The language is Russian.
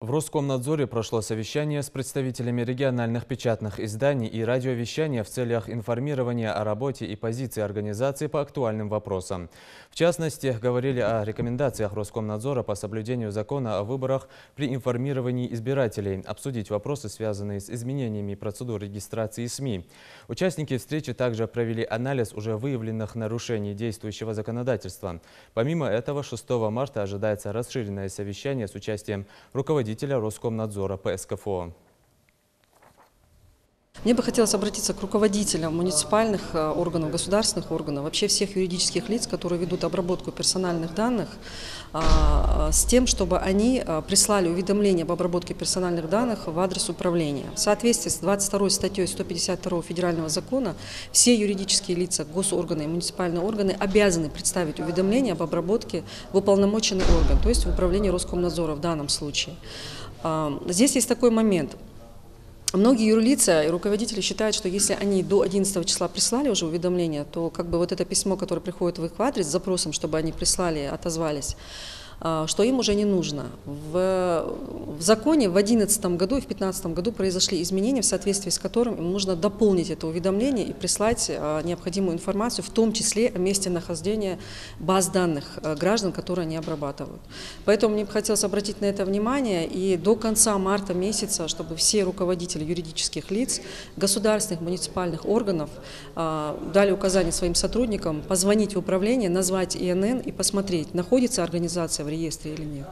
В Роскомнадзоре прошло совещание с представителями региональных печатных изданий и радиовещания в целях информирования о работе и позиции организации по актуальным вопросам. В частности, говорили о рекомендациях Роскомнадзора по соблюдению закона о выборах при информировании избирателей, обсудить вопросы, связанные с изменениями процедур регистрации СМИ. Участники встречи также провели анализ уже выявленных нарушений действующего законодательства. Помимо этого, 6 марта ожидается расширенное совещание с участием руководителя Роскомнадзора по СКФО. Мне бы хотелось обратиться к руководителям муниципальных органов, государственных органов, вообще всех юридических лиц, которые ведут обработку персональных данных, с тем, чтобы они прислали уведомления об обработке персональных данных в адрес управления. В соответствии с 22 статьей 152 Федерального закона все юридические лица, госорганы и муниципальные органы обязаны представить уведомление об обработке в уполномоченный орган, то есть в управление Роскомнадзора в данном случае. Здесь есть такой момент. Многие юрлица и руководители считают, что если они до 11 числа прислали уже уведомление, то как бы вот это письмо, которое приходит в их адрес с запросом, чтобы они прислали, отозвались, что им уже не нужно. В законе в 2011 году и в 2015 году произошли изменения, в соответствии с которым им нужно дополнить это уведомление и прислать необходимую информацию, в том числе о месте нахождения баз данных граждан, которые они обрабатывают. Поэтому мне бы хотелось обратить на это внимание и до конца марта месяца, чтобы все руководители юридических лиц, государственных, муниципальных органов дали указание своим сотрудникам позвонить в управление, назвать ИНН и посмотреть, находится организация в реестре или нет.